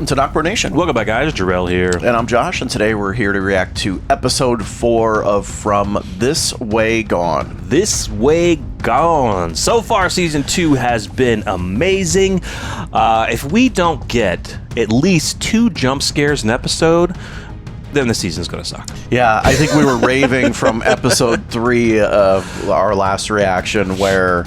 welcome to NocBro Nation. Welcome back, guys. Jarrell here. And I'm Josh, and today we're here to react to episode 4 of From This Way Gone. This Way Gone. So far, season 2 has been amazing. If we don't get at least 2 jump scares an episode, then the season's going to suck. Yeah, I think we were raving from episode 3 of our last reaction where...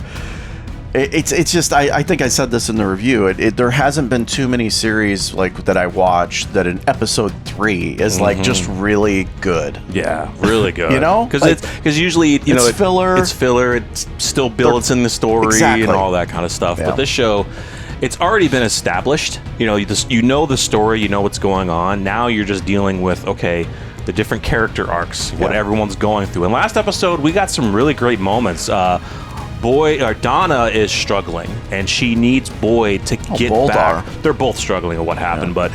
It's just I think I said this in the review. There hasn't been too many series like that I watched that in episode 3 is like just really good. Yeah, really good. You know, because usually it's filler. It's filler. It still builds in the story and all that kind of stuff. Yeah. But this show, it's already been established. You know the story. You know what's going on. Now you're just dealing with the different character arcs, what everyone's going through. And last episode we got some really great moments. Donna is struggling, and she needs Boyd to get back. They're both struggling at what happened, but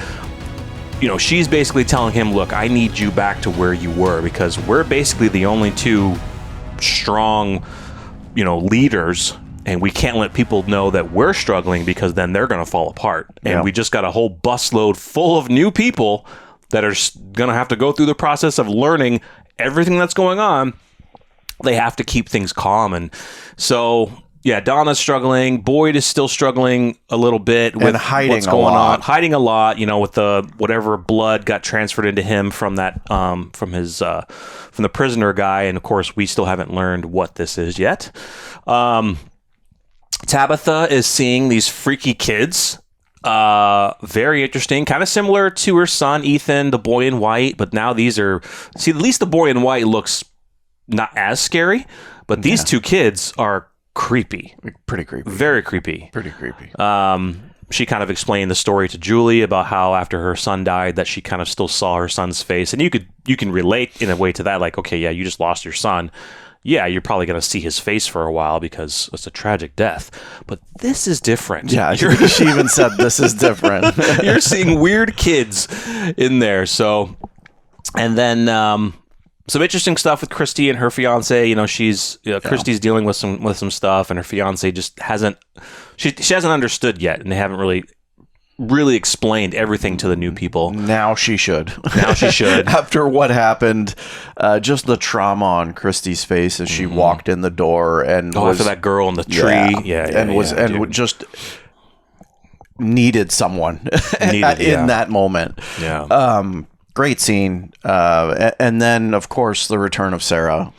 she's basically telling him, "Look, I need you back to where you were because we're basically the only 2 strong, leaders, and we can't let people know that we're struggling because then they're going to fall apart. And we just got a whole busload full of new people that are going to have to go through the process of learning everything that's going on." They have to keep things calm. And so, Donna's struggling. Boyd is still struggling a little bit with what's going on. Hiding a lot, with the whatever blood got transferred into him from that, from the prisoner guy. And of course, we still haven't learned what this is yet. Tabitha is seeing these freaky kids. Very interesting, kind of similar to her son, Ethan, the boy in white. But now at least the boy in white looks not as scary, but these 2 kids are creepy. Pretty creepy. Very creepy. Pretty creepy. She kind of explained the story to Julie about how after her son died that she kind of still saw her son's face. And you can relate in a way to that, like, okay, yeah, you just lost your son. Yeah, you're probably going to see his face for a while because it's a tragic death. But this is different. Yeah, she even said this is different. You're seeing weird kids in there. So, and then... some interesting stuff with Christy and her fiance. Christy's dealing with some stuff, and her fiance just hasn't understood yet, and they haven't really explained everything to the new people. Now she should. After what happened, just the trauma on Christy's face as she walked in the door and after that girl in the tree, just needed someone in that moment. Yeah. Great scene. And then, of course, the return of Sarah.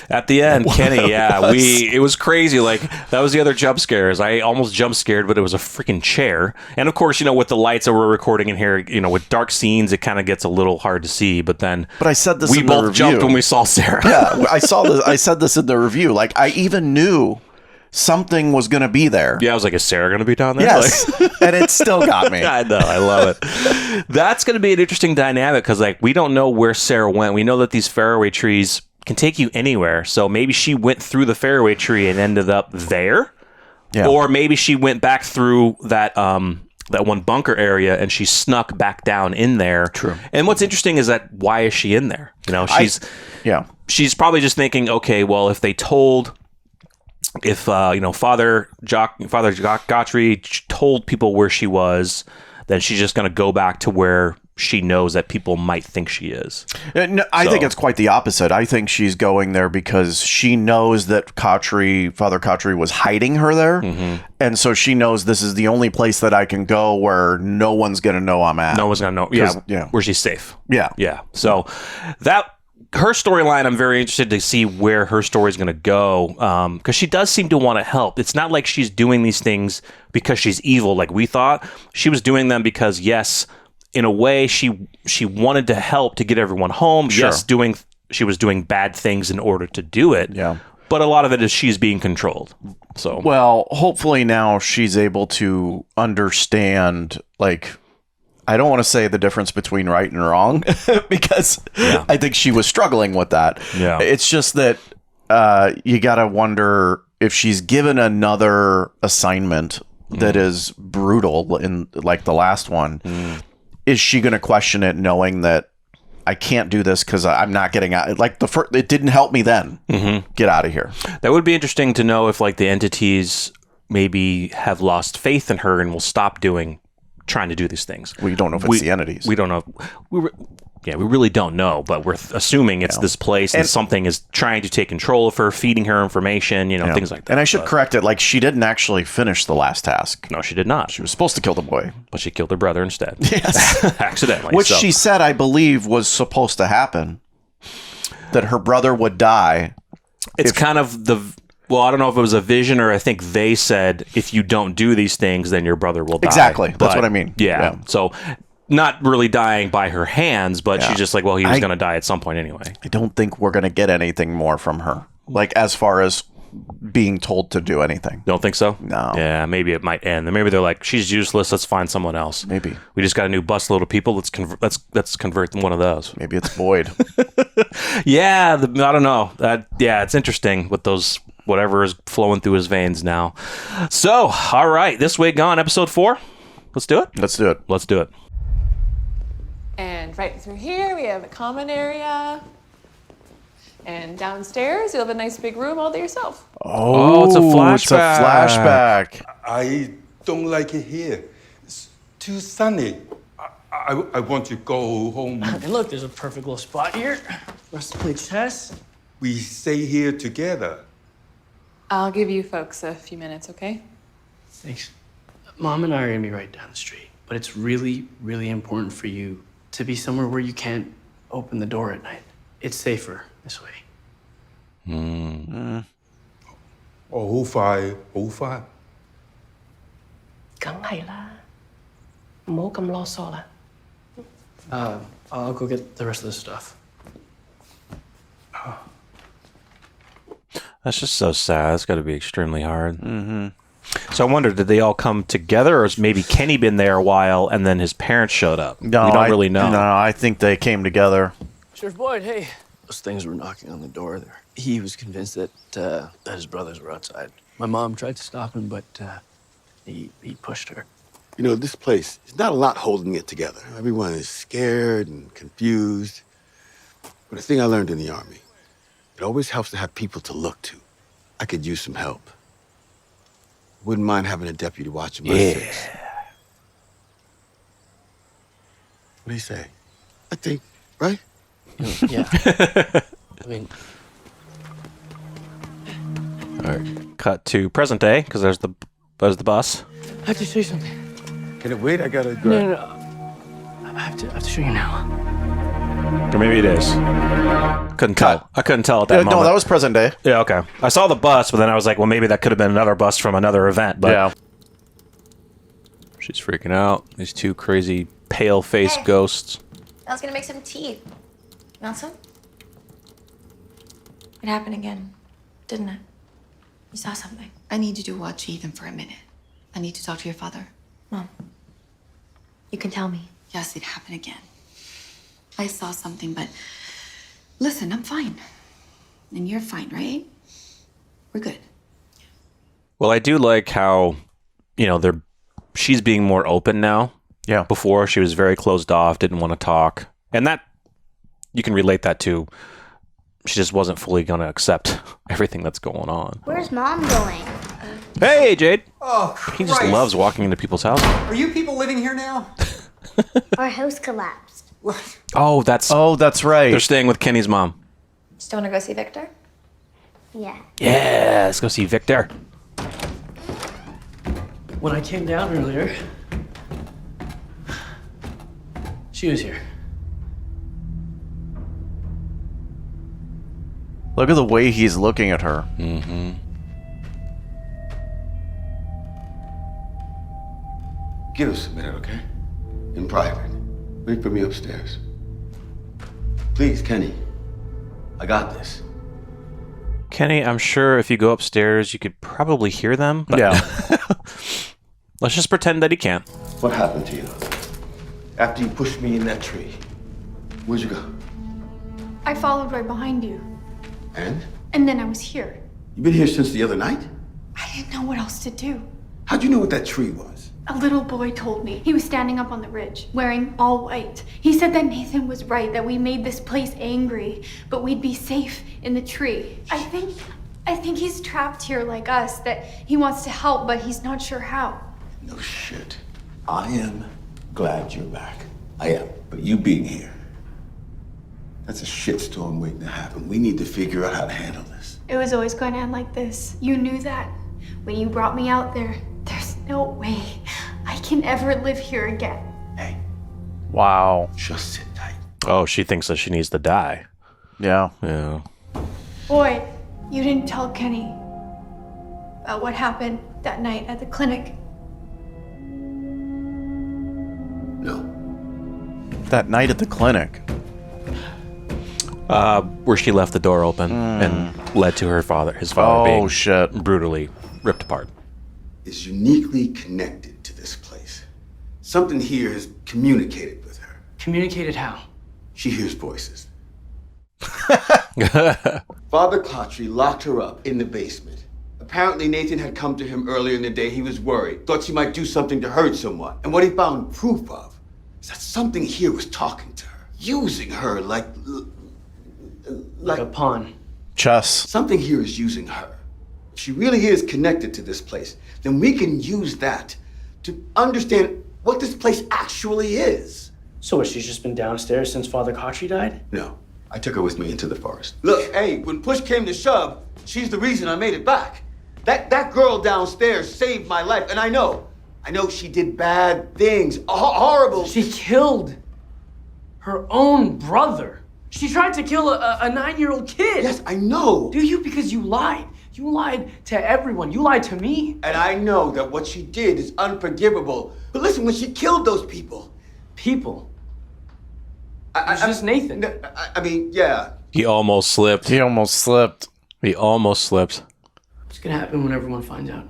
At the end, Kenny, it was crazy. Like, that was the other jump scares. I almost jump scared, but it was a freaking chair. And, of course, with the lights that we're recording in here, with dark scenes, it kind of gets a little hard to see. But I said this in the review. We both jumped when we saw Sarah. Yeah, I said this in the review. Like, I even knew something was going to be there. Yeah, I was like, is Sarah going to be down there? Yes, and it still got me. I know, I love it. That's going to be an interesting dynamic because, we don't know where Sarah went. We know that these fairway trees can take you anywhere. So maybe she went through the fairway tree and ended up there. Yeah. Or maybe she went back through that one bunker area and she snuck back down in there. True. And what's interesting is that why is she in there? She's probably just thinking, okay, well, if Father Gotry told people where she was, then she's just going to go back to where she knows that people might think she is. No, I think it's quite the opposite. I think she's going there because she knows that Father Gotry was hiding her there. Mm-hmm. And so she knows this is the only place that I can go where no one's going to know I'm at. No one's going to know. Yeah. Where she's safe. Yeah. Yeah. So her storyline, I'm very interested to see where her story is going to go because she does seem to want to help. It's not like she's doing these things because she's evil like we thought. She was doing them because, yes, in a way, she wanted to help to get everyone home. Sure. Yes, she was doing bad things in order to do it. Yeah. But a lot of it is she's being controlled. So, well, hopefully now she's able to understand, I don't want to say the difference between right and wrong because I think she was struggling with that. Yeah. It's just that you got to wonder if she's given another assignment that is brutal in like the last one, is she going to question it knowing that I can't do this because I'm not getting out? Like it didn't help me then. Mm-hmm. Get out of here. That would be interesting to know if the entities maybe have lost faith in her and will stop doing trying to do these things. We don't know if it's the entities. We don't know. We really don't know, but we're assuming it's this place and something is trying to take control of her, feeding her information, things like that. And I should correct it. Like, she didn't actually finish the last task. No, she did not. She was supposed to kill the boy. But she killed her brother instead. Yes. Accidentally. Which she said, I believe, was supposed to happen. That her brother would die. It's kind of well, I don't know if it was a vision or I think they said, if you don't do these things, then your brother will die. Exactly. That's what I mean. Yeah. So not really dying by her hands, but she's just like, well, he was going to die at some point anyway. I don't think we're going to get anything more from her. Like, as far as being told to do anything. Don't think so? No. Yeah, maybe it might end. Maybe they're like, she's useless. Let's find someone else. Maybe. We just got a new busload of people. Let's convert one of those. Maybe it's Boyd. Yeah, I don't know. It's interesting with those, whatever is flowing through his veins now. So, all right. This Way Gone, episode 4. Let's do it. Let's do it. Let's do it. And right through here, we have a common area. And downstairs, you'll have a nice big room all to yourself. Oh, it's a flashback. It's a flashback. I don't like it here. It's too sunny. I want to go home. And look, there's a perfect little spot here for us to play chess. We stay here together. I'll give you folks a few minutes, okay? Thanks. Mom and I are gonna be right down the street, but it's really, really important for you to be somewhere where you can't open the door at night. It's safer this way. 好快，好快。梗係啦，唔好咁囉嗦啦。 I'll go get the rest of this stuff. That's just so sad. That's got to be extremely hard. Mm-hmm. So I wonder, did they all come together, or has maybe Kenny been there a while and then his parents showed up? No, we don't really know. No, I think they came together. Sheriff Boyd, hey. Those things were knocking on the door there. He was convinced that his brothers were outside. My mom tried to stop him, but he pushed her. You know, this place, there's not a lot holding it together. Everyone is scared and confused. But the thing I learned in the Army, it always helps to have people to look to. I could use some help. Wouldn't mind having a deputy watching my six. What do you say? I think, right? Yeah. I mean... All right. Cut to present day, because there's the bus. I have to show you something. Can it wait? I gotta grab... No. I have to show you now. Or maybe it is. Couldn't tell. I couldn't tell at that moment. No, that was present day. Yeah, okay. I saw the bus, but then I was like, well, maybe that could have been another bus from another event. But Yeah. She's freaking out. These two crazy pale-faced ghosts. I was gonna make some tea. You want some? It happened again, didn't it? You saw something. I need you to watch Ethan for a minute. I need to talk to your father. Mom, you can tell me. Yes, it happened again. I saw something, but listen, I'm fine. And you're fine, right? We're good. Well, I do like how, she's being more open now. Yeah. Before, she was very closed off, didn't want to talk. And that, you can relate that to, she just wasn't fully going to accept everything that's going on. Where's Mom going? Hey, Jade. Oh, Christ. He just loves walking into people's houses. Are you people living here now? Our house collapsed. What? Oh, that's right. They're staying with Kenny's mom. Still wanna go see Victor? Yeah. Yeah, let's go see Victor. When I came down earlier, she was here. Look at the way he's looking at her. Mm-hmm. Give us a minute, okay? In private. Wait for me upstairs. Please, Kenny. I got this. Kenny, I'm sure if you go upstairs, you could probably hear them. But Yeah. Let's just pretend that he can't. What happened to you? After you pushed me in that tree, where'd you go? I followed right behind you. And then I was here. You been here since the other night? I didn't know what else to do. How'd you know what that tree was? A little boy told me. He was standing up on the ridge, wearing all white. He said that Nathan was right, that we made this place angry, but we'd be safe in the tree. I think he's trapped here like us, that he wants to help, but he's not sure how. No shit. I am glad you're back. I am. But you being here, that's a shitstorm waiting to happen. We need to figure out how to handle this. It was always going to end like this. You knew that. When you brought me out there, there's no way I can ever live here again. Hey, Wow. just sit tight. Oh, she thinks that she needs to die. Yeah. Yeah. Boy, you didn't tell Kenny about what happened that night at the clinic. No. That night at the clinic. Where she left the door open and led to his father being Shit. brutally ripped apart. Is uniquely connected to this place. Something here has communicated with her. Communicated how? She hears voices. Father Cotry locked her up in the basement. Apparently Nathan had come to him earlier in the day. He was worried, thought she might do something to hurt someone. And what he found proof of is that something here was talking to her, using her like a pawn. Chess. something here is using her. If she really is connected to this place, then we can use that to understand what this place actually is. So what, she's just been downstairs since Father Cotry died? No, I took her with me into the forest. Look, hey, when push came to shove, she's the reason I made it back. That girl downstairs saved my life, and I know she did bad things, horrible. She killed her own brother. She tried to kill a 9-year-old kid. Yes, I know. Do you? Because you lied. You lied to everyone. You lied to me. And I know that what she did is unforgivable. But listen, when she killed those people. People? It's just Nathan. I mean, yeah. He almost slipped. What's gonna happen when everyone finds out?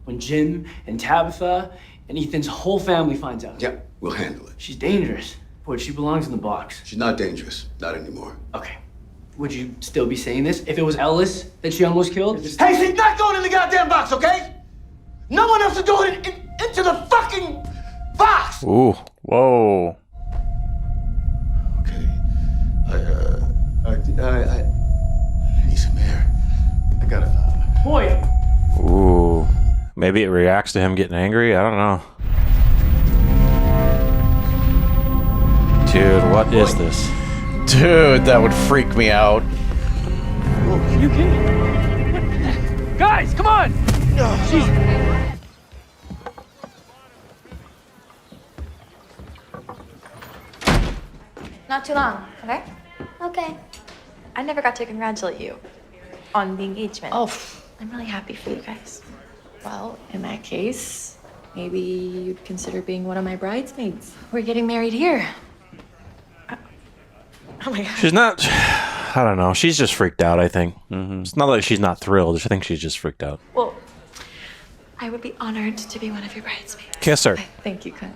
When Jim and Tabitha and Ethan's whole family finds out? Yeah, we'll handle it. She's dangerous. But she belongs in the box. She's not dangerous. Not anymore. Okay. Would you still be saying this if it was Ellis that she almost killed? Hey, she's not going in the goddamn box, okay? No one else is going into the fucking box! Ooh. Whoa. Okay. I need some air. I gotta... Boy! Ooh. Maybe it reacts to him getting angry? I don't know. Dude, what is this? Dude, that would freak me out. You kidding? Guys, come on! Jeez. Not too long, okay? Okay. I never got to congratulate you on the engagement. Oh. I'm really happy for you guys. Well, in that case, maybe you'd consider being one of my bridesmaids. We're getting married here. Oh my god. She's not... I don't know. She's just freaked out, I think. It's not like she's not thrilled. I think she's just freaked out. Well, I would be honored to be one of your bridesmaids. Kiss her. Thank you, Ken.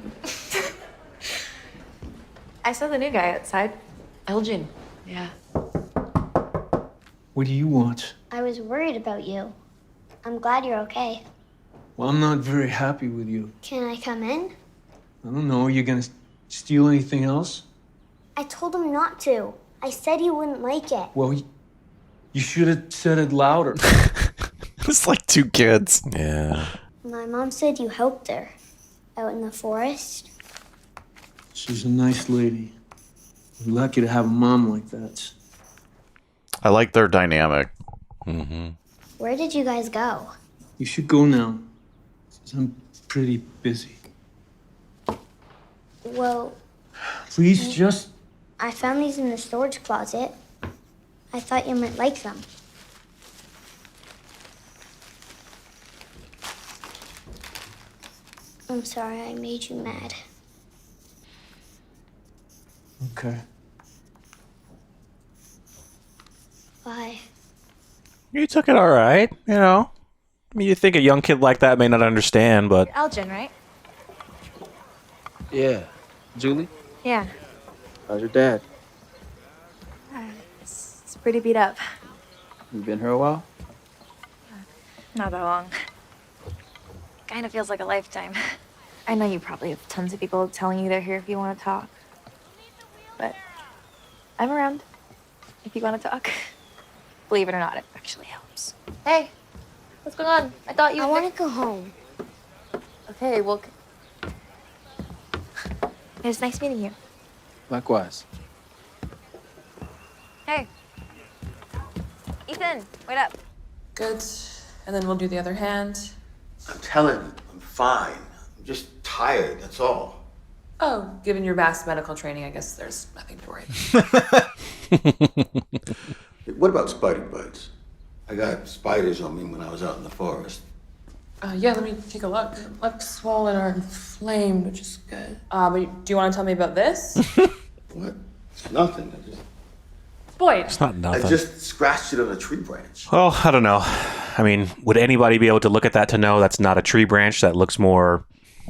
I saw the new guy outside. Elgin. Yeah. What do you want? I was worried about you. I'm glad you're okay. Well, I'm not very happy with you. Can I come in? I don't know. Are you gonna steal anything else? I told him not to. I said he wouldn't like it. Well, you should have said it louder. It's like two kids. Yeah. My mom said you helped her out in the forest. She's a nice lady. You're lucky to have a mom like that. I like their dynamic. Where did you guys go? You should go now. 'Cause I'm pretty busy. Well, Please just... I found these in the storage closet. I thought you might like them. I'm sorry I made you mad. Okay. Bye. You took it all right, you know. I mean, you think a young kid like that may not understand, but... Elgin, right? Yeah. Julie? Yeah. How's your dad? It's pretty beat up. You been here a while? Not that long. Kind of feels like a lifetime. I know you probably have tons of people telling you they're here if you want to talk. But I'm around if you want to talk. Believe it or not, it actually helps. Hey, what's going on? I thought you... I want to go home. Okay, well... It was nice meeting you. Likewise. Hey. Ethan, wait up. Good. And then we'll do the other hand. I'm telling you, I'm fine. I'm just tired, that's all. Oh, given your vast medical training, I guess there's nothing to worry. What about spider bites? I got spiders on me when I was out in the forest. Yeah, let me take a look. It looks swollen or inflamed, which is good. But do you want to tell me about this? What? It's nothing. Boyd. It's not nothing. I just scratched it on a tree branch. Well, I don't know. I mean, would anybody be able to look at that to know that's not a tree branch? That looks more...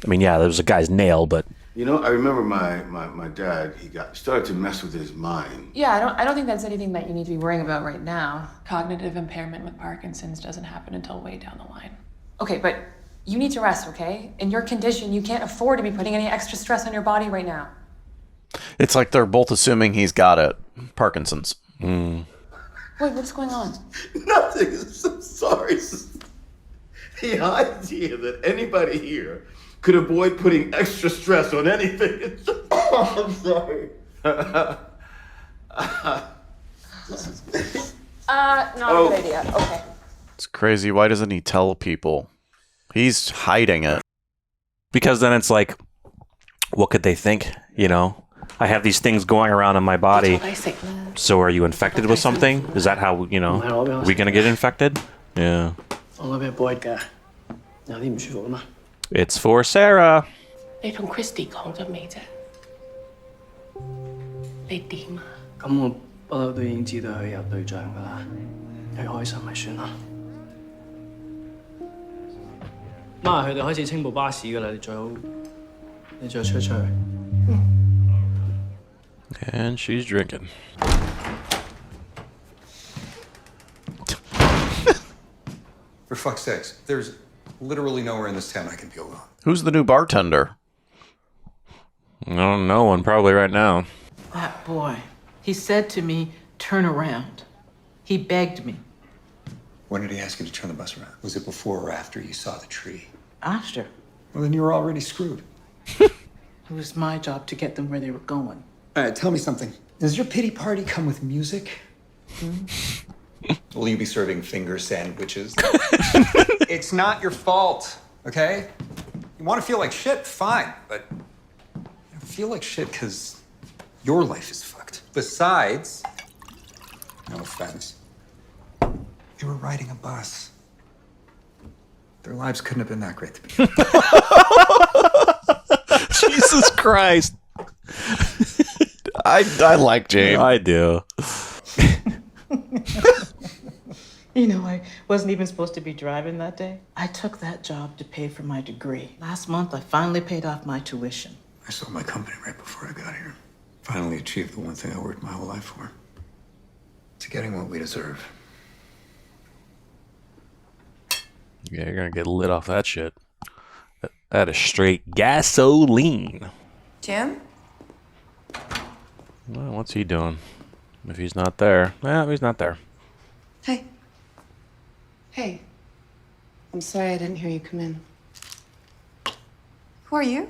I mean, yeah, there was a guy's nail, but... You know, I remember my dad, he started to mess with his mind. Yeah, I don't think that's anything that you need to be worrying about right now. Cognitive impairment with Parkinson's doesn't happen until way down the line. Okay, but you need to rest, okay? In your condition, you can't afford to be putting any extra stress on your body right now. It's like they're both assuming he's got it. Parkinson's. Wait, what's going on? Nothing. I'm so sorry. The idea that anybody here could avoid putting extra stress on anything. I'm sorry. Not a good idea. Okay. It's crazy. Why doesn't he tell people? He's hiding it. Because then it's like, what could they think? You know? I have these things going around in my body. So are you infected with something? Is that how, you know, are we going to get infected? Yeah. It's for Sarah. 你同 Christy 講咗未啫？你點啊？咁我不嬲都已經知道佢有對象㗎啦，佢開心咪算啦。媽，佢哋開始清部巴士㗎啦，你最好出去。And she's drinking. For fuck's sakes, there's literally nowhere in this town I can be alone. Who's the new bartender? No one, probably right now. That boy, he said to me, turn around. He begged me. When did he ask you to turn the bus around? Was it before or after you saw the tree? After. Well, then you were already screwed. It was my job to get them where they were going. All right, tell me something. Does your pity party come with music? Will you be serving finger sandwiches? It's not your fault, okay? You want to feel like shit? Fine, but you feel like shit because your life is fucked. Besides, no offense, they were riding a bus. Their lives couldn't have been that great to be. Jesus Christ. I like James. I do. You know, I wasn't even supposed to be driving that day. I took that job to pay for my degree. Last month, I finally paid off my tuition. I sold my company right before I got here. Finally achieved the one thing I worked my whole life for. To getting what we deserve. Yeah, you're gonna get lit off that shit. That is straight gasoline. Jim? Well, what's he doing? If he's not there. Well, he's not there. Hey. Hey. I'm sorry I didn't hear you come in. Who are you?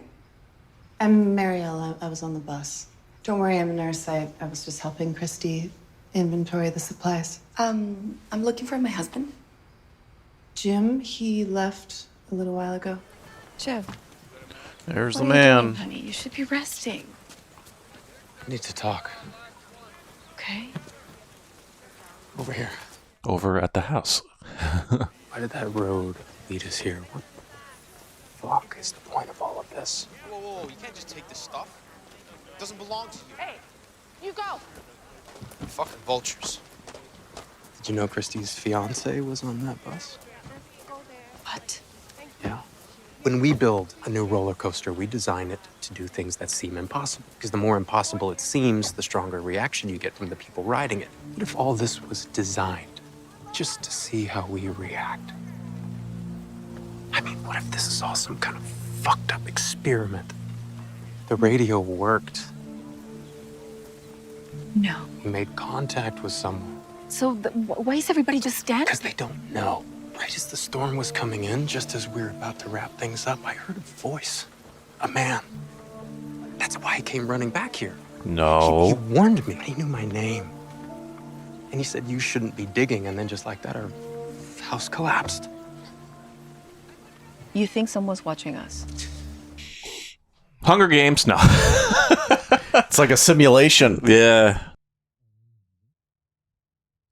I'm Marielle. I was on the bus. Don't worry, I'm a nurse. I was just helping Christy inventory the supplies. I'm looking for my husband. Jim, he left a little while ago. Joe. There's what the are you man. doing, honey? You should be resting. I need to talk. Okay. Over here. Over at the house. Why did that road lead us here? What the fuck is the point of all of this? Whoa, you can't just take this stuff. It doesn't belong to you. Hey, you go. Fucking vultures. Did you know Christy's fiance was on that bus? What? Yeah. When we build a new roller coaster, we design it to do things that seem impossible. Because the more impossible it seems, the stronger reaction you get from the people riding it. What if all this was designed just to see how we react? I mean, what if this is all some kind of fucked up experiment? The radio worked. No. We made contact with someone. So why is everybody just standing? Because they don't know. Right as the storm was coming in, just as we were about to wrap things up, I heard a voice. A man. That That's why he came running back here. No. He warned me. He knew my name. And he said, you shouldn't be digging. And then just like that, our house collapsed. You think someone's watching us? Hunger Games? No. It's like a simulation. Yeah.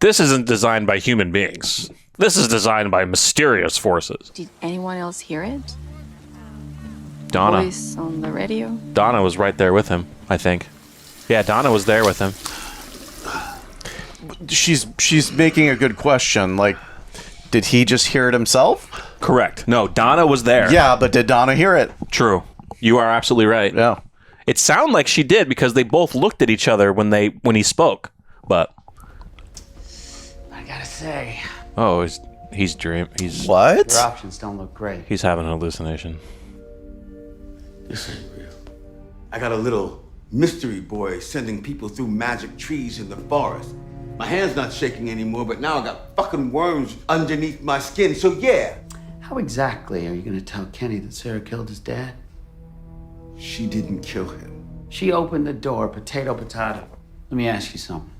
This isn't designed by human beings. This is designed by mysterious forces. Did anyone else hear it? Donna. Voice on the radio? Donna was right there with him, I think. Yeah, Donna was there with him. She's making a good question. Like, did he just hear it himself? Correct. No, Donna was there. Yeah, but did Donna hear it? True. You are absolutely right. Yeah. It sounded like she did because they both looked at each other when he spoke. But I gotta say, he's what? your options don't look great. He's having an hallucination. This ain't real. I got a little mystery boy sending people through magic trees in the forest. My hand's not shaking anymore, but now I got fucking worms underneath my skin, so yeah. How exactly are you gonna tell Kenny that Sarah killed his dad? She didn't kill him. She opened the door, potato. Let me ask you something.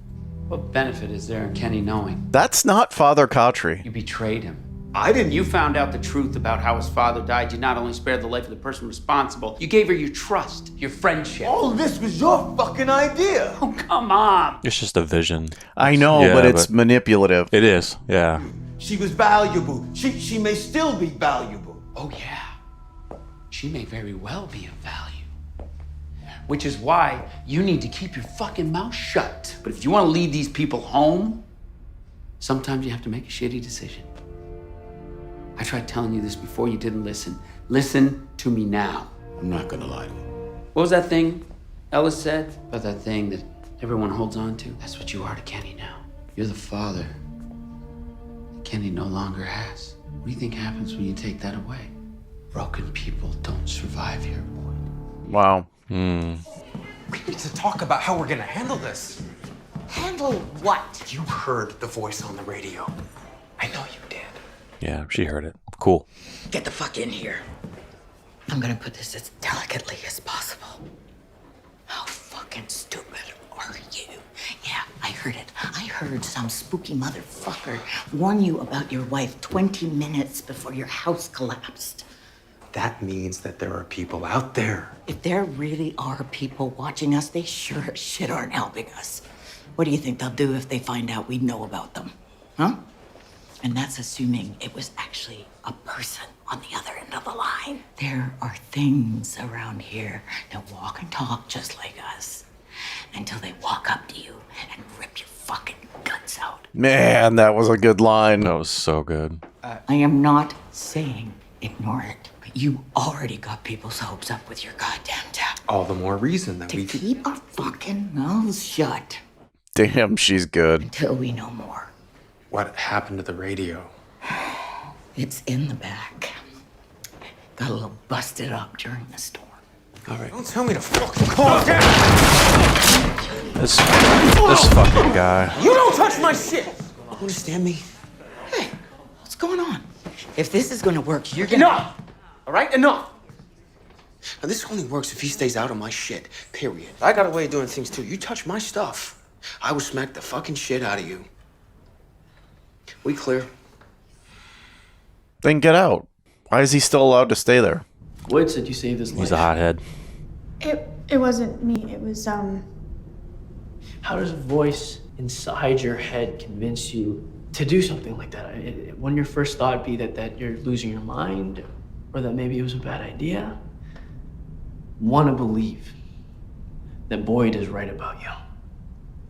What benefit is there in Kenny knowing? That's not Father Cautry. You betrayed him. I didn't. You found out the truth about how his father died. You not only spared the life of the person responsible, you gave her your trust, your friendship. All this was your fucking idea. Oh, come on. It's just a vision. I know, Yeah, but it's manipulative. It is, yeah. She was valuable. She may still be valuable. Oh, yeah. She may very well be of value. Which is why you need to keep your fucking mouth shut. But if you want to lead these people home, sometimes you have to make a shitty decision. I tried telling you this before, you didn't listen. Listen to me now. I'm not gonna lie to you. What was that thing Ellis said about that thing that everyone holds on to? That's what you are to Kenny now. You're the father that Kenny no longer has. What do you think happens when you take that away? Broken people don't survive here, boy. Wow. We need to talk about how we're gonna handle this. Handle what? You heard the voice on the radio. I know you did. Yeah, she heard it. Cool. Get the fuck in here. I'm gonna put this as delicately as possible. How fucking stupid are you? Yeah, I heard it. I heard some spooky motherfucker warn you about your wife 20 minutes before your house collapsed. That means that there are people out there. If there really are people watching us, they sure as shit aren't helping us. What do you think they'll do if they find out we know about them? Huh? And that's assuming it was actually a person on the other end of the line. There are things around here that walk and talk just like us until they walk up to you and rip your fucking guts out. Man, that was a good line. That was so good. I am not saying ignore it, but you already got people's hopes up with your goddamn tap. All the more reason that To we keep our fucking mouths shut Damn, she's good. until we know more. What happened to the radio? It's in the back. Got a little busted up during the storm. All right. Don't tell me to fucking calm down. This fucking guy. You don't touch my shit. Understand me? Hey, what's going on? If this is gonna work, you're gonna... Enough! All right, enough. Now, this only works if he stays out of my shit, period. I got a way of doing things too. You touch my stuff, I will smack the fucking shit out of you. We clear? Then get out. Why is he still allowed to stay there? Lloyd said you saved his life. He's a hothead. It wasn't me. It was, How does a voice inside your head convince you to do something like that? Wouldn't your first thought be that you're losing your mind, or that maybe it was a bad idea? Want to believe that Boyd is right about you.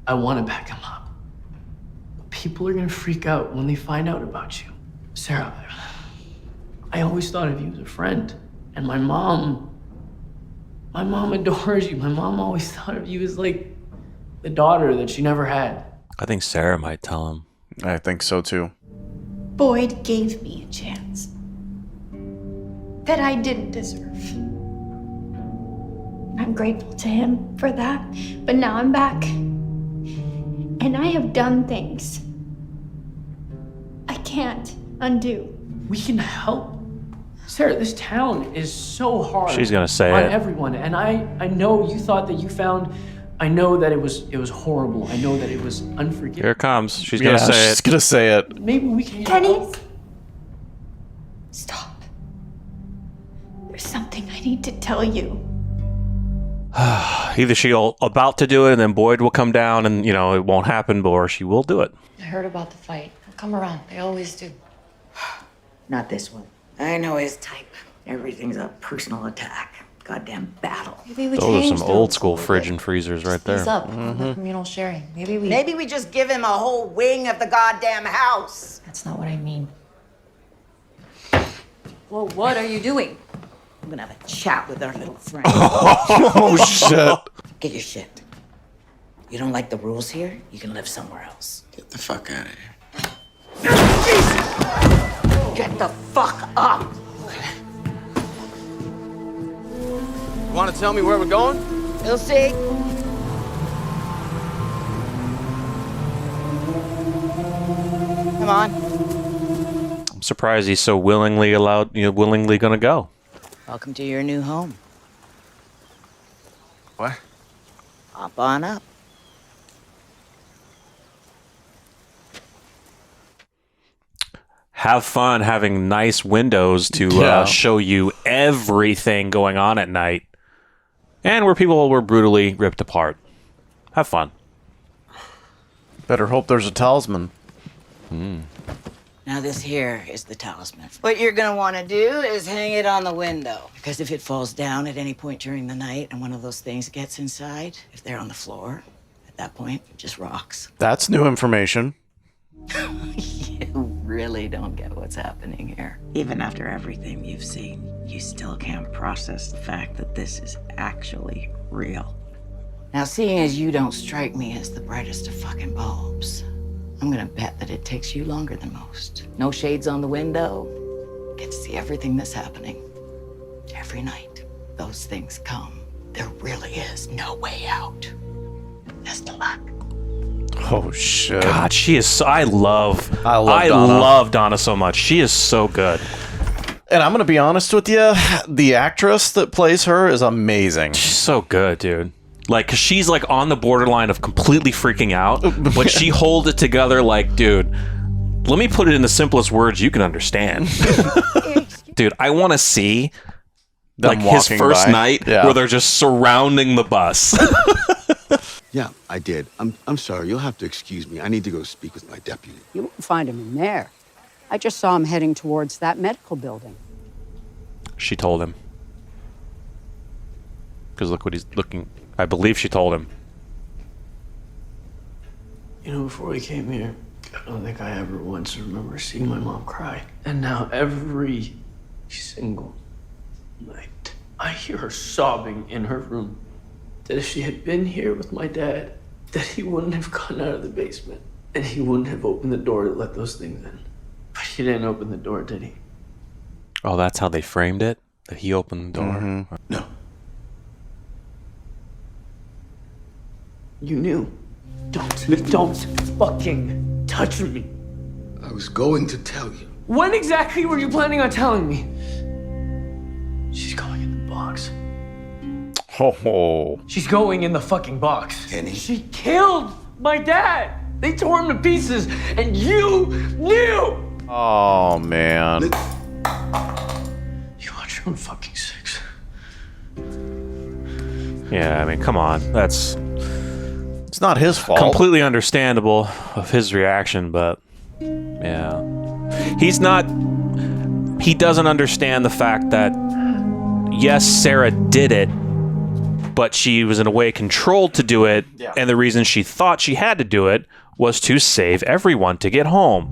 I want to back him up. But people are gonna freak out when they find out about you. Sarah, I always thought of you as a friend, and my mom adores you. My mom always thought of you as like the daughter that she never had. I think Sarah might tell him. I think so too. Boyd gave me a chance that I didn't deserve. I'm grateful to him for that, but now I'm back. And I have done things I can't undo. We can help. Sarah, this town is so hard. She's gonna say on it. everyone, and I know you thought that you found. I know that it was horrible. I know that it was unforgivable. Here it comes. She's gonna say she's gonna say it. Maybe we can. Kenny, stop. There's something I need to tell you. Either she'll about to do it, and then Boyd will come down, and it won't happen, or she will do it. I heard about the fight. They'll come around. They always do. Not this one. I know his type. Everything's a personal attack. Goddamn battle. Maybe we Those change are some old school fridge and freezers right there. Ease up on the communal sharing. Maybe we just give him a whole wing of the goddamn house. That's not what I mean. Well, what are you doing? I'm gonna have a chat with our little friend. Oh, shit. Get your shit. You don't like the rules here? You can live somewhere else. Get the fuck out of here. Get the fuck up! You want to tell me where we're going? You'll see. Come on. I'm surprised he's so willingly gonna go. Welcome to your new home. What? Hop on up. Have fun having nice windows to show you everything going on at night, and where people were brutally ripped apart. Have fun. Better hope there's a talisman. Now this here is the talisman. What you're gonna want to do is hang it on the window. Because if it falls down at any point during the night and one of those things gets inside, if they're on the floor, at that point, it just rocks. That's new information. You really don't get what's happening here. Even after everything you've seen, you still can't process the fact that this is actually real. Now, seeing as you don't strike me as the brightest of fucking bulbs, I'm gonna bet that it takes you longer than most. No shades on the window. Get to see everything that's happening. Every night, those things come. There really is no way out. Best of luck. Oh, shit. God, she is. I love Donna. Love Donna so much. She is so good. And I'm going to be honest with you. The actress that plays her is amazing. She's so good, dude. Like, 'cause she's like on the borderline of completely freaking out, but she holds it together like, dude, let me put it in the simplest words you can understand. Dude, I want to see Them like his walking first by. night Yeah. where they're just surrounding the bus. Yeah, I did. I'm sorry. You'll have to excuse me. I need to go speak with my deputy. You won't find him in there. I just saw him heading towards that medical building. She told him. Because look what he's looking. I believe she told him. You know, before we came here, I don't think I ever once remember seeing my mom cry. And now every single night, I hear her sobbing in her room. That if she had been here with my dad, that he wouldn't have gone out of the basement. And he wouldn't have opened the door to let those things in. But he didn't open the door, did he? Oh, that's how they framed it? That he opened the door? Mm-hmm. No. You knew. Don't fucking touch me. I was going to tell you. When exactly were you planning on telling me? She's going in the box. Oh. She's going in the fucking box. Kenny. She killed my dad. They tore him to pieces, and you knew. Oh, man. You watch your own fucking six. Yeah, I mean, come on. That's... It's not his fault. Completely understandable of his reaction, but... Yeah. He's not... He doesn't understand the fact that... Yes, Sarah did it, but she was in a way controlled to do it, and the reason she thought she had to do it was to save everyone to get home.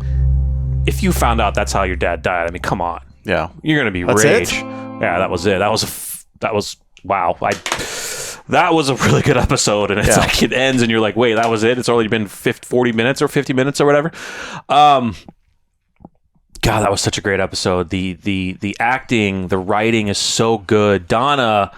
If you found out that's how your dad died, I mean, come on. Yeah. You're gonna be That's rage. it? Yeah, that was it. That was wow. That was a really good episode, and it's like it ends, and you're like, wait, that was it? It's only been 40 minutes or 50 minutes or whatever. God, that was such a great episode. The acting, the writing is so good. Donna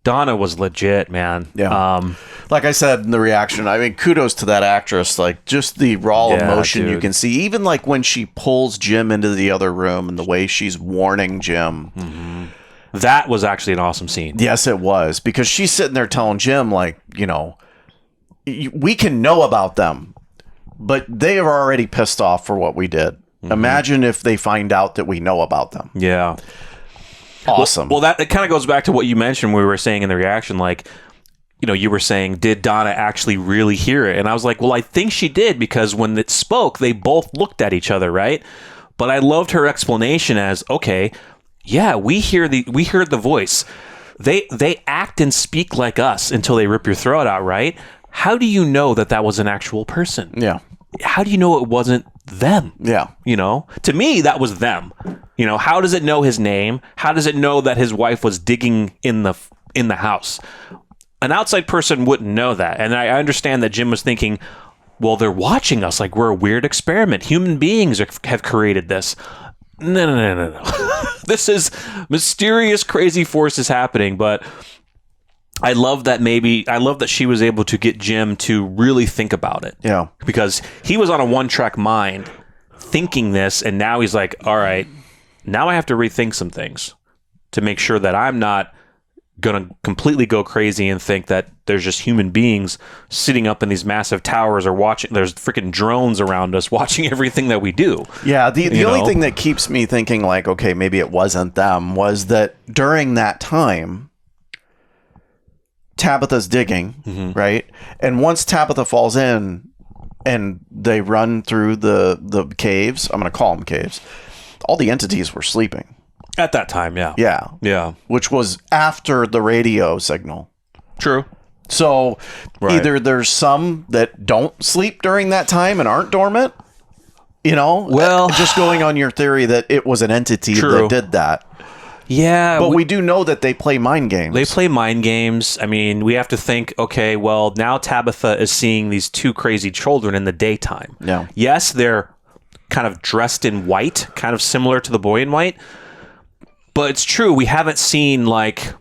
Donna was legit, man. Yeah. Like I said in the reaction, I mean, kudos to that actress. Like, just the raw emotion you dude. can see. Even like when she pulls Jim into the other room and the way she's warning Jim. Mm-hmm. That was actually an awesome scene. Yes, it was. Because she's sitting there telling Jim, like, you know, we can know about them, but they are already pissed off for what we did. Mm-hmm. Imagine if they find out that we know about them. Yeah. Awesome. Well, that it kind of goes back to what you mentioned. We were saying in the reaction, like, you know, you were saying, did Donna actually really hear it? And I was like, well, I think she did, because when it spoke, they both looked at each other, right? But I loved her explanation as, okay, yeah, we heard the voice. They act and speak like us until they rip your throat out, right? How do you know that was an actual person? Yeah. How do you know it wasn't them? Yeah. You know, to me, that was them. You know, how does it know his name? How does it know that his wife was digging in the house? An outside person wouldn't know that. And I understand that Jim was thinking, well, they're watching us like we're a weird experiment. Human beings have created this. No. This is mysterious, crazy forces happening. But I love that she was able to get Jim to really think about it. Yeah. Because he was on a one-track mind thinking this, and now he's like, all right, now I have to rethink some things to make sure that I'm not going to completely go crazy and think that there's just human beings sitting up in these massive towers or watching. There's freaking drones around us watching everything that we do. Yeah. The only thing that keeps me thinking like, okay, maybe it wasn't them, was that during that time, Tabitha's digging, right? And once Tabitha falls in and they run through the caves, I'm going to call them caves, all the entities were sleeping. At that time, yeah. Yeah. Yeah. Which was after the radio signal. True. So either there's some that don't sleep during that time and aren't dormant, you know? Well, just going on your theory that it was an entity that did that. Yeah. But we do know that they play mind games. They play mind games. I mean, we have to think, okay, well, now Tabitha is seeing these two crazy children in the daytime. Yeah. Yes, they're kind of dressed in white, kind of similar to the boy in white. But it's true, we haven't seen, like,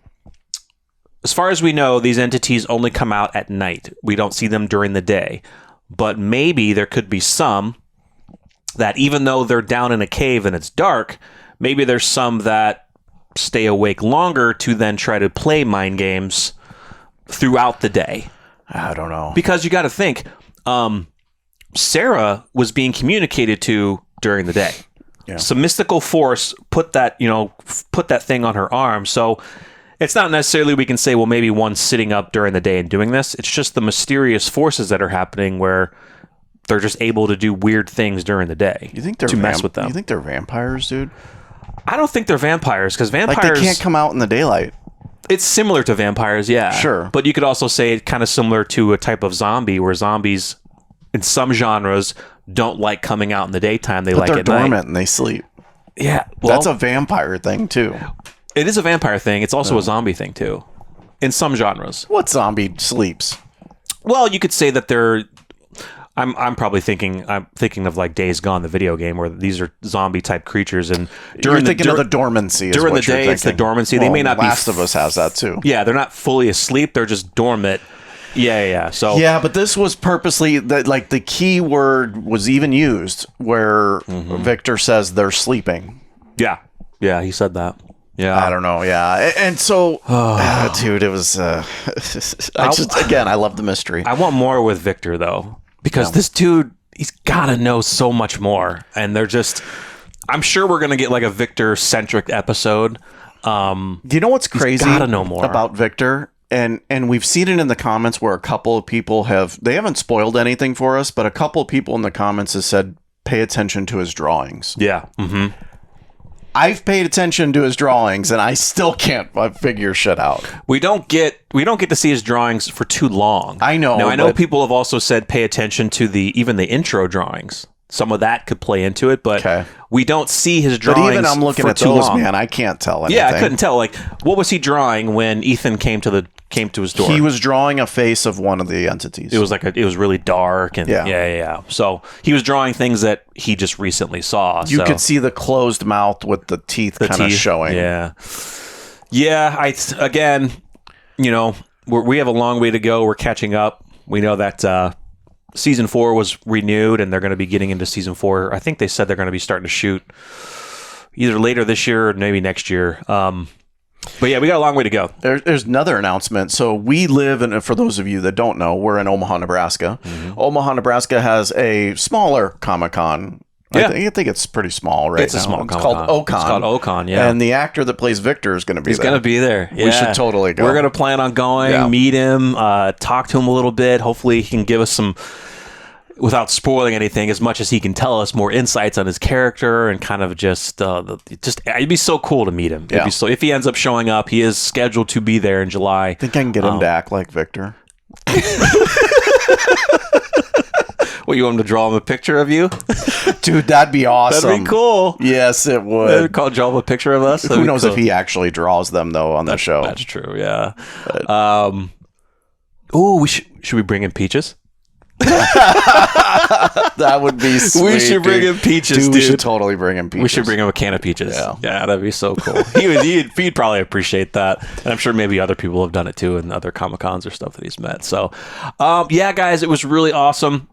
as far as we know, these entities only come out at night. We don't see them during the day. But maybe there could be some that, even though they're down in a cave and it's dark, maybe there's some that stay awake longer to then try to play mind games throughout the day. I don't know. Because you got to think, Sarah was being communicated to during the day. Yeah. Some mystical force put that thing on her arm. So it's not necessarily we can say, well, maybe one's sitting up during the day and doing this. It's just the mysterious forces that are happening where they're just able to do weird things during the day. You think they're to mess with them? You think they're vampires, dude? I don't think they're vampires, because vampires, like, they can't come out in the daylight. It's similar to vampires, yeah. Sure. But you could also say it's kind of similar to a type of zombie, where zombies in some genres don't like coming out in the daytime. They like they're at night. dormant and they sleep. Yeah. Well, that's a vampire thing too. It is a vampire thing. It's also a zombie thing too. In some genres. What zombie sleeps? Well, you could say that they're I'm thinking of like Days Gone, the video game, where these are zombie type creatures, and you're thinking of the dormancy. During the day, it's the dormancy. Well, they may not be. Last of Us has that too. Yeah, they're not fully asleep. They're just dormant. Yeah. So yeah, but this was purposely that, like, the key word was even used where Victor says they're sleeping. Yeah, he said that. Yeah, I don't know. Yeah, and so, dude, it was. I love the mystery. I want more with Victor though, because this dude, he's got to know so much more, and they're just. I'm sure we're gonna get like a Victor centric episode. Do you know what's crazy? Gotta know more about Victor. And we've seen it in the comments where a couple of people they haven't spoiled anything for us, but a couple of people in the comments have said, pay attention to his drawings. Yeah. Mm-hmm. I've paid attention to his drawings and I still can't figure shit out. We don't get to see his drawings for too long. I know. Now, I know people have also said pay attention to even the intro drawings. Some of that could play into it, but we don't see his drawings. But even I'm looking at those, man, I can't tell anything. Yeah, I couldn't tell. Like, what was he drawing when Ethan came to his door? He was drawing a face of one of the entities. It was it was really dark and yeah. So he was drawing things that he just recently saw. You could see the closed mouth with the teeth kind of showing. Yeah. you know, we have a long way to go. We're catching up. We know that season 4 was renewed, and they're going to be getting into season 4. I think they said they're going to be starting to shoot either later this year or maybe next year. But yeah, we got a long way to go. There's another announcement. So we live in, for those of you that don't know, we're in Omaha, Nebraska. Omaha, Nebraska has a smaller Comic-Con. Yeah. I think it's pretty small right It's a now. small It's Comic-Con. called Ocon. It's called Ocon, yeah. And the actor that plays Victor is going to be He's there. going to be there. We should totally go. We're going to plan on going, meet him, talk to him a little bit. Hopefully he can give us some, without spoiling anything, as much as he can tell us, more insights on his character and kind of just it'd be so cool to meet him. It'd be so, if he ends up showing up, he is scheduled to be there in July. I think I can get him to act like Victor. What, you want him to draw him a picture of you? Dude, that'd be awesome. That'd be cool. Yes, it would. Draw him a picture of us. Who knows if he actually draws them, though, on the show. That's true, yeah. Should we bring in Peaches? That would be sweet. We should bring him Peaches, dude. We should totally bring him Peaches. We should bring him a can of Peaches. Yeah, that'd be so cool. He'd probably appreciate that. And I'm sure maybe other people have done it too in other Comic-Cons or stuff that he's met. So, yeah, guys, it was really awesome.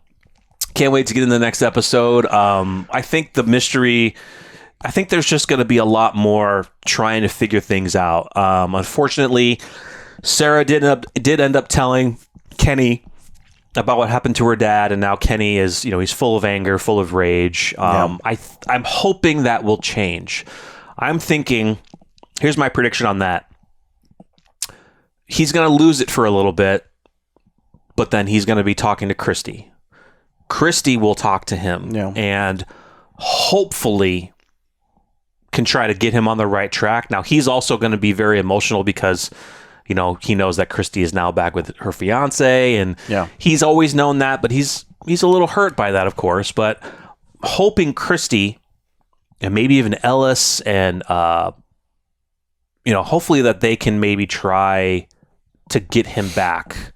Can't wait to get in the next episode. I think the mystery... I think there's just going to be a lot more trying to figure things out. Unfortunately, Sarah did end up telling Kenny about what happened to her dad, and now Kenny is, he's full of anger, full of rage. I'm hoping that will change. I'm thinking, here's my prediction on that. He's going to lose it for a little bit, but then he's going to be talking to Christy. Christy will talk to him, and hopefully can try to get him on the right track. Now, he's also going to be very emotional because he knows that Christy is now back with her fiance, and he's always known that, but he's a little hurt by that, of course. But hoping Christy and maybe even Ellis and hopefully that they can maybe try to get him back.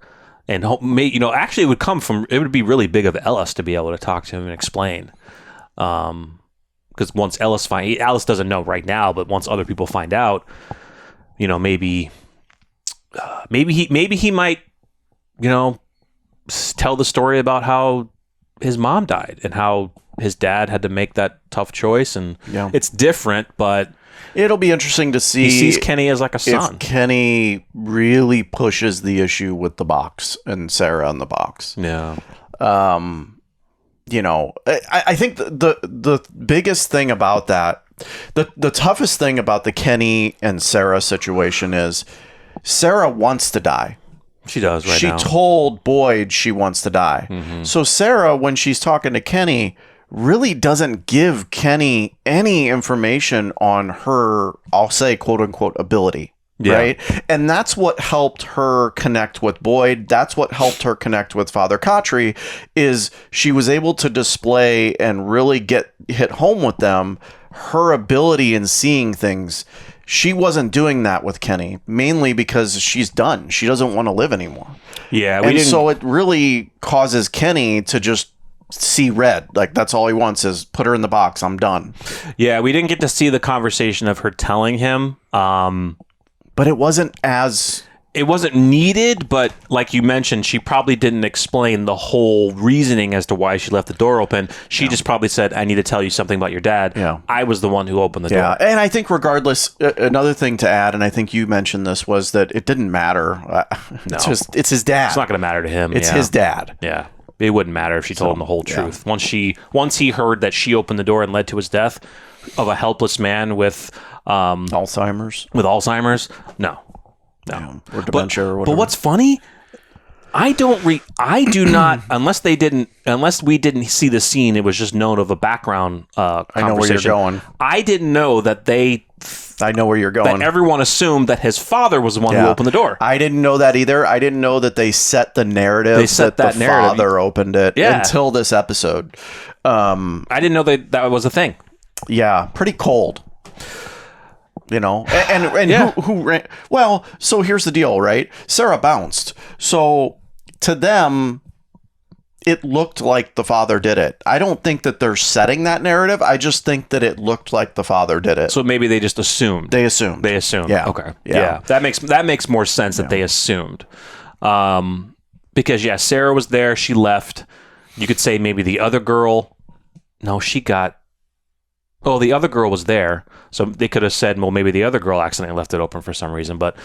And actually, it would be really big of Ellis to be able to talk to him and explain. Because once Alice doesn't know right now, but once other people find out, maybe he might, tell the story about how his mom died and how his dad had to make that tough choice. And it's different, but it'll be interesting to see. He sees Kenny as like a son. If Kenny really pushes the issue with the box and Sarah in the box. Yeah. I think the biggest thing about that, the toughest thing about the Kenny and Sarah situation is Sarah wants to die. She does right now. She told Boyd she wants to die. Mm-hmm. So Sarah, when she's talking to Kenny, really doesn't give Kenny any information on her, I'll say, quote unquote, ability. Right. And that's what helped her connect with Boyd. That's what helped her connect with Father Khatri, is she was able to display and really hit home with them her ability in seeing things. She wasn't doing that with Kenny, mainly because she's done. She doesn't want to live anymore. Yeah. So it really causes Kenny to just see red. Like, that's all he wants is put her in the box. I'm done. Yeah. We didn't get to see the conversation of her telling him. But it wasn't needed, but like you mentioned, she probably didn't explain the whole reasoning as to why she left the door open. She just probably said, I need to tell you something about your dad. Yeah. I was the one who opened the door. Yeah, and I think regardless, another thing to add, and I think you mentioned this, was that it didn't matter. It's his dad. It's not going to matter to him. It's his dad. Yeah. It wouldn't matter if she told him the whole truth. Once he heard that she opened the door and led to his death of a helpless man with Alzheimer's. No. Or dementia or whatever. But what's funny, I do not unless we didn't see the scene, it was just known of a background conversation. I know where you're going. I didn't know that I know where you're going. That everyone assumed that his father was the one who opened the door. I didn't know that either. I didn't know that they set the narrative that the father opened it until this episode. I didn't know that was a thing. Yeah, pretty cold. And who ran? Well, so here's the deal, right? Sarah bounced. So to them, it looked like the father did it. I don't think that they're setting that narrative. I just think that it looked like the father did it. So maybe they just assumed. They assumed. Yeah. Okay. Yeah. That makes more sense that they assumed. Because Sarah was there. She left. You could say maybe the other girl. No, she got. Oh, the other girl was there. So they could have said, well, maybe the other girl accidentally left it open for some reason. But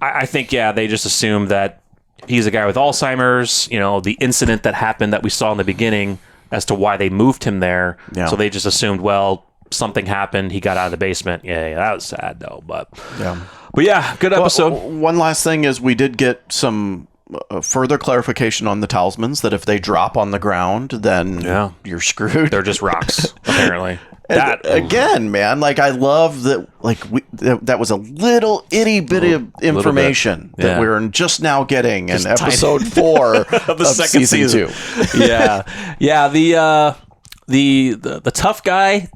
I think, they just assumed that he's a guy with Alzheimer's. The incident that happened that we saw in the beginning as to why they moved him there. Yeah. So they just assumed, well, something happened. He got out of the basement. Yeah, that was sad, though. But good episode. Well, one last thing is we did get some further clarification on the talismans that if they drop on the ground, then you're screwed. They're just rocks, apparently. That again, man, like I love that. Like that was a little itty bitty of information that we're just now getting in episode 4 of the second season. 2. The tough guy.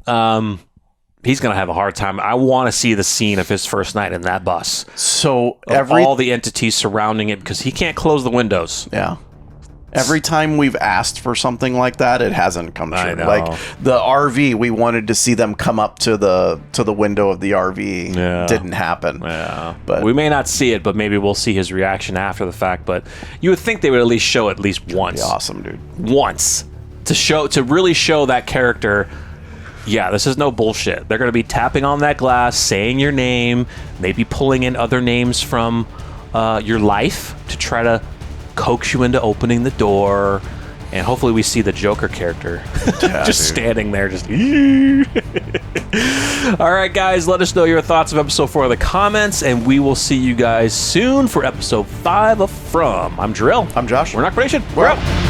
He's gonna have a hard time. I want to see the scene of his first night in that bus. So all the entities surrounding it, because he can't close the windows. Yeah. Every time we've asked for something like that, it hasn't come true. I know. Like the RV, we wanted to see them come up to the window of the RV. Yeah. Didn't happen. Yeah. But we may not see it, but maybe we'll see his reaction after the fact. But you would think they would at least show at least once. That'd be awesome, dude. Once to really show that character. Yeah, this is no bullshit. They're going to be tapping on that glass, saying your name, maybe pulling in other names from your life to try to coax you into opening the door, and hopefully we see the Joker character just standing there, just. All right, guys, let us know your thoughts of episode 4 in the comments, and we will see you guys soon for episode 5 of From. I'm Drill. I'm Josh. We're NocBro Nation. We're out.